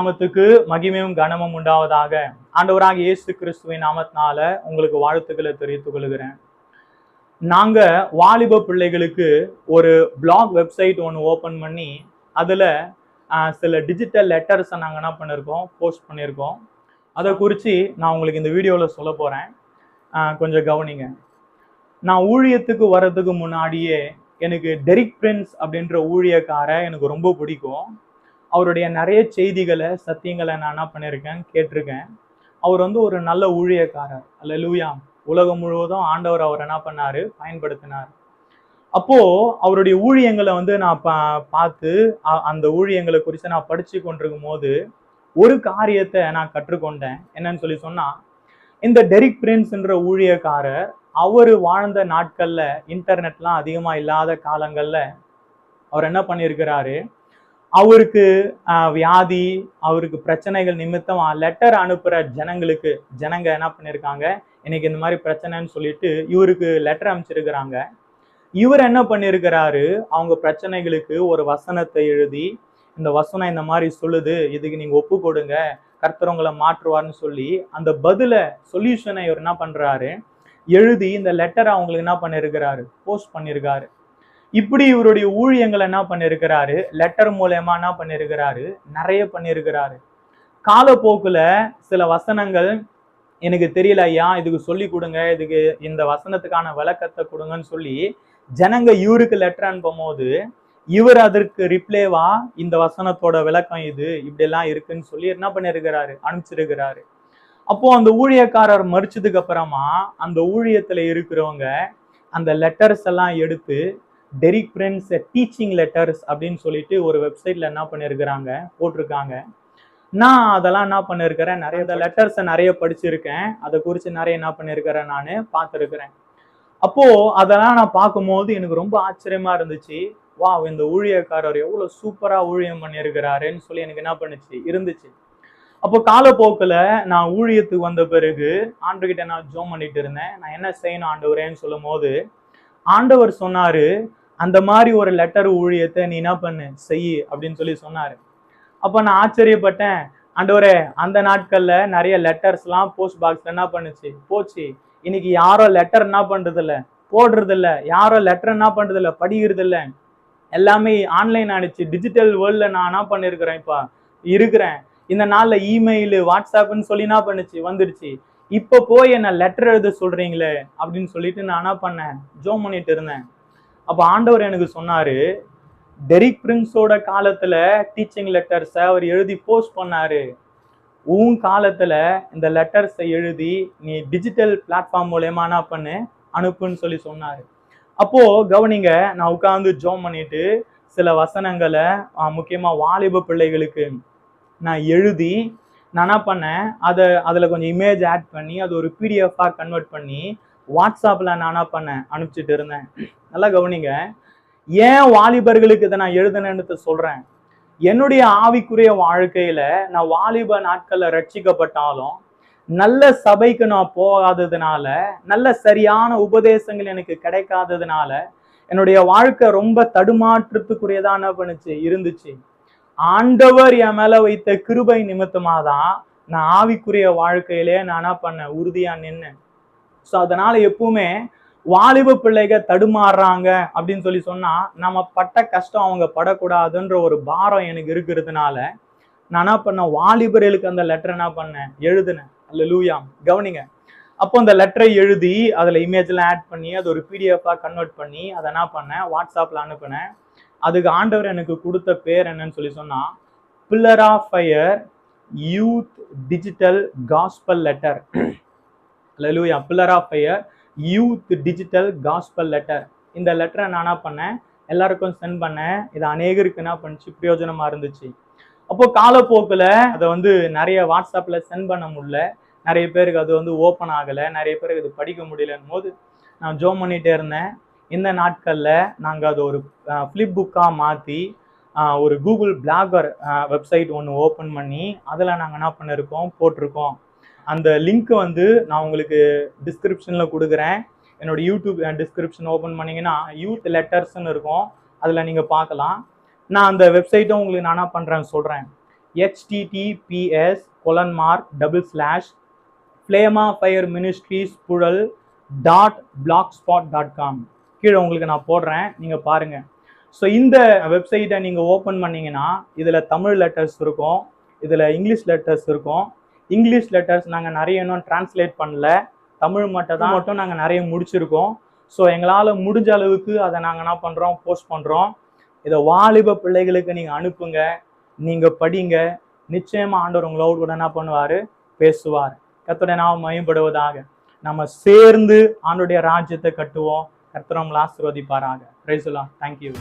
நாமத்துக்கு மகிமையும் கனமும் உண்டாவதாக. ஆண்டவராகிய இயேசு கிறிஸ்துவின் நாமத்தினால உங்களுக்கு வாழ்த்துக்களை தெரிவித்துக் கொள்கிறேன். நாங்க வாலிப பிள்ளைகளுக்கு ஒரு பிளாக் வெப்சைட் ஒன்று ஓபன் பண்ணி அதுல சில டிஜிட்டல் லெட்டர்ஸை நாங்கள் என்ன பண்ணியிருக்கோம், போஸ்ட் பண்ணியிருக்கோம். அதை குறித்து நான் உங்களுக்கு இந்த வீடியோவில் சொல்ல போகிறேன். கொஞ்சம் கவனிங்க. நான் ஊழியத்துக்கு வர்றதுக்கு முன்னாடியே எனக்கு டெரிக் பிரின்ஸ் அப்படின்ற ஊழியக்காரை எனக்கு ரொம்ப பிடிக்கும். அவருடைய நிறைய செய்திகளை சத்தியங்களை நான் என்ன பண்ணியிருக்கேன், கேட்டிருக்கேன். அவர் வந்து ஒரு நல்ல ஊழியக்காரர். அல்லேலூயா. உலகம் முழுவதும் ஆண்டவர் அவர் என்ன பண்ணாரு, பயன்படுத்தினார். அப்போ அவருடைய ஊழியங்களை வந்து நான் பார்த்து அந்த ஊழியங்களை குறித்து நான் படிச்சு கொண்டிருக்கும் போது ஒரு காரியத்தை நான் கற்றுக்கொண்டேன். என்னன்னு சொல்லி சொன்னா, இந்த டெரிக் பிரின்ஸ்ன்ற ஊழியக்காரர் அவர் வாழ்ந்த நாட்கள்ல இன்டர்நெட்லாம் அதிகமா இல்லாத காலங்கள்ல அவர் என்ன பண்ணியிருக்கிறாரு, அவருக்கு வியாதி, அவருக்கு பிரச்சனைகள் நிமித்தமா லெட்டர் அனுப்புற ஜனங்க என்ன பண்ணியிருக்காங்க, இன்னைக்கு இந்த மாதிரி பிரச்சனைன்னு சொல்லிட்டு இவருக்கு லெட்டர் அனுப்பிச்சிருக்கிறாங்க. இவர் என்ன பண்ணியிருக்கிறாரு, அவங்க பிரச்சனைகளுக்கு ஒரு வசனத்தை எழுதி, இந்த வசனம் இந்த மாதிரி சொல்லுது, இதுக்கு நீங்க ஒப்பு கொடுங்க, கர்த்தர் உங்களை மாற்றுவார்னு சொல்லி அந்த சொல்யூஷனை இவர் என்ன பண்றாரு, எழுதி இந்த லெட்டரை அவங்களுக்கு என்ன பண்ணியிருக்கிறாரு, போஸ்ட் பண்ணியிருக்காரு. இப்படி இவருடைய ஊழியங்களை என்ன பண்ணியிருக்கிறாரு, லெட்டர் மூலமா என்ன பண்ணியிருக்கிறாரு, நிறைய பண்ணியிருக்கிறாரு. காலப்போக்குல சில வசனங்கள் எனக்கு தெரியல ஐயா, இதுக்கு சொல்லி கொடுங்க, இதுக்கு இந்த வசனத்துக்கான விளக்கத்தை கொடுங்கன்னு சொல்லி ஜனங்க இவருக்கு லெட்டர் அனுப்பும் போது இவர் அதற்கு ரிப்ளேவா இந்த வசனத்தோட விளக்கம் இது இப்படி எல்லாம் இருக்குன்னு சொல்லி என்ன பண்ணிருக்கிறாரு, அனுப்பிச்சிருக்கிறாரு. அப்போ அந்த ஊழியக்காரர் மறிச்சதுக்கு அப்புறமா அந்த ஊழியத்துல இருக்கிறவங்க அந்த லெட்டர்ஸ் எல்லாம் எடுத்து டெரிக் பிரின்ஸ் டீச்சிங் லெட்டர்ஸ் அப்படின்னு சொல்லிட்டு ஒரு வெப்சைட்ல என்ன பண்ணிருக்கிறாங்க, போட்டிருக்காங்க. நான் அதெல்லாம் என்ன பண்ணிருக்கிறேன், நிறைய லெட்டர்ஸை நிறைய படிச்சிருக்கேன். அதை குறித்து நிறைய என்ன பண்ணிருக்கிறேன், நான் பார்த்துருக்கிறேன். அப்போ அதெல்லாம் நான் பார்க்கும்போது எனக்கு ரொம்ப ஆச்சரியமா இருந்துச்சு. வா, இந்த ஊழியக்காரர் எவ்வளவு சூப்பரா ஊழியம் பண்ணியிருக்கிறாருன்னு சொல்லி எனக்கு என்ன பண்ணுச்சு, இருந்துச்சு. அப்போ காலப்போக்கில் நான் ஊழியத்துக்கு வந்த பிறகு ஆண்டவர்கிட்ட நான் ஜெபம் பண்ணிட்டு இருந்தேன். நான் என்ன செய்யணும் ஆண்டவரேன்னு சொல்லும் போது ஆண்டவர் சொன்னாரு, அந்த மாதிரி ஒரு லெட்டர் ஊழியத்தை நீ என்ன பண்ணு, செய் அப்படின்னு சொல்லி சொன்னாரு. அப்ப நான் ஆச்சரியப்பட்டேன். ஆண்டவரே, அந்த நாட்கள்ல நிறைய லெட்டர்ஸ் எல்லாம் போஸ்ட் பாக்ஸ்ல என்ன பண்ணுச்சு, போச்சு. இன்னைக்கு யாரோ லெட்டர் என்ன பண்றது இல்ல, போடுறது இல்ல, யாரோ லெட்டர் என்ன பண்றது இல்ல, படிக்கிறது இல்ல, எல்லாமே ஆன்லைன் ஆயிடுச்சு. டிஜிட்டல் வேர்ல்ட்ல நான் என்ன பண்ணிருக்கிறேன், இப்ப இருக்கிறேன். இந்த நாள்ல இமெயில், வாட்ஸ்அப்னு சொல்லி என்ன பண்ணுச்சு, வந்துடுச்சு. இப்ப போய் என்ன லெட்டர் எழுத சொல்றீங்களே அப்படின்னு சொல்லிட்டு நான் என்ன பண்ணேன், ஜெபம் பண்ணிட்டு இருந்தேன். அப்ப ஆண்டவர் எனக்கு சொன்னாரு, டெரிக் பிரின்ஸோட காலத்துல டீச்சிங் லெட்டர்ஸை அவர் எழுதி போஸ்ட் பண்ணாரு. உன் காலத்துல இந்த லெட்டர்ஸை எழுதி நீ டிஜிட்டல் பிளாட்ஃபார்ம் மூலமா என்ன பண்ணு, அனுப்புன்னு சொல்லி சொன்னாரு. அப்போ கவனிங்க, நான் உட்கார்ந்து ஜெபம் பண்ணிட்டு சில வசனங்களை முக்கியமா வாலிப பிள்ளைகளுக்கு நான் எழுதி நான் என்ன பண்ணேன், அதில் கொஞ்சம் இமேஜ் ஆட் பண்ணி அது ஒரு பிடிஎஃபாக கன்வெர்ட் பண்ணி வாட்ஸ்அப்பில் நான் என்ன பண்ணேன், அனுப்பிச்சிட்டு இருந்தேன். நல்லா கவனிங்க, ஏன் வாலிபர்களுக்கு இதை நான் எழுதுனேன்னு சொல்கிறேன். என்னுடைய ஆவிக்குரிய வாழ்க்கையில நான் வாலிப நாட்கள்ல ரட்சிக்கப்பட்டாலும் நல்ல சபைக்கு நான் போகாததுனால, நல்ல சரியான உபதேசங்கள் எனக்கு கிடைக்காததுனால என்னுடைய வாழ்க்கை ரொம்ப தடுமாற்றத்துக்குரியதா என்ன பண்ணுச்சு, இருந்துச்சு. ஆண்டவர் என் மேல வைத்த கிருபை நிமித்தமாதான் நான் ஆவிக்குரிய வாழ்க்கையிலே நான் என்ன பண்ணேன், உறுதியா நின்னேன். ஸோ அதனால எப்பவுமே வாலிப பிள்ளைக தடுமாறுறாங்க அப்படின்னு சொல்லி சொன்னா நம்ம பட்ட கஷ்டம் அவங்க படக்கூடாதுன்ற ஒரு பாரம் எனக்கு இருக்கிறதுனால நான் என்ன பண்ணேன், வாலிபர்களுக்கு அந்த லெட்டர் என்ன பண்ணேன், எழுதுனேன். அல்லேலூயா. கவனிங்க, அப்போ அந்த லெட்டரை எழுதி அதுல இமேஜ்லாம் ஆட் பண்ணி அது ஒரு பிடிஎஃபா கன்வெர்ட் பண்ணி அதை என்ன பண்ணேன், வாட்ஸ்அப்ல அனுப்பினேன். அதுக்கு ஆண்டவர் எனக்கு கொடுத்த பேர் என்னன்னு சொல்லி சொன்னா, pillar of fire youth digital gospel letter. Hallelujah. Pillar of fire youth digital gospel letter. இந்த லெட்டரை நான் என்ன பண்ணேன், எல்லாருக்கும் சென்ட் பண்ணேன். இது அநேகருக்கு என்ன பண்ணுச்சு, பிரயோஜனமா இருந்துச்சு. அப்போ காலப்போக்கில் அதை வந்து நிறைய வாட்ஸ்அப்ல சென்ட் பண்ண முடியல, நிறைய பேருக்கு அது வந்து ஓப்பன் ஆகலை, நிறைய பேருக்கு அது படிக்க முடியலன்னு போது நான் ஜெபம் பண்ணிட்டே இருந்தேன். இந்த நாட்கள்ல நாங்கள் அதை ஒரு ஃப்ளிப் புக்காக மாற்றி ஒரு கூகுள் பிளாகர் வெப்சைட் ஒன்று ஓப்பன் பண்ணி அதில் நாங்கள் என்ன பண்ணியிருக்கோம், போட்டிருக்கோம். அந்த லிங்க் வந்து நான் உங்களுக்கு டிஸ்கிரிப்ஷனில் கொடுக்குறேன். என்னோட யூடியூப் டிஸ்கிரிப்ஷன் ஓப்பன் பண்ணிங்கன்னா யூத் லெட்டர்ஸ்ன்னு இருக்கும், அதில் நீங்கள் பார்க்கலாம். நான் அந்த வெப்சைட்டும் உங்களுக்கு நான் என்ன பண்ணுறேன்னு சொல்கிறேன். https://flamafireministriespural.blogspot.com. கீழே உங்களுக்கு நான் போடுறேன், நீங்க பாருங்க. ஸோ இந்த வெப்சைட்டை நீங்க ஓப்பன் பண்ணீங்கன்னா இதுல தமிழ் லெட்டர்ஸ் இருக்கும், இதுல இங்கிலீஷ் லெட்டர்ஸ் இருக்கும். இங்கிலீஷ் லெட்டர்ஸ் நாங்க நிறைய இன்னும் டிரான்ஸ்லேட் பண்ணல, தமிழ் மட்டும் நாங்க நிறைய முடிச்சிருக்கோம். ஸோ எங்களால் முடிஞ்ச அளவுக்கு அதை நாங்கள் என்ன பண்ணுறோம், போஸ்ட் பண்ணுறோம். இதை வாலிப பிள்ளைகளுக்கு நீங்கள் அனுப்புங்க, நீங்கள் படிங்க. நிச்சயமா ஆண்டவர் உங்களோடு கூட என்ன பண்ணுவார், பேசுவார். கர்த்தருடைய நாமம் மகிமைப்படுவதாக. நம்ம சேர்ந்து ஆண்டவருடைய ராஜ்யத்தை கட்டுவோம். கர்த்தர் நம்மளை ஆசீர்வதிப்பாராக. Praise the Lord. தேங்க்யூ.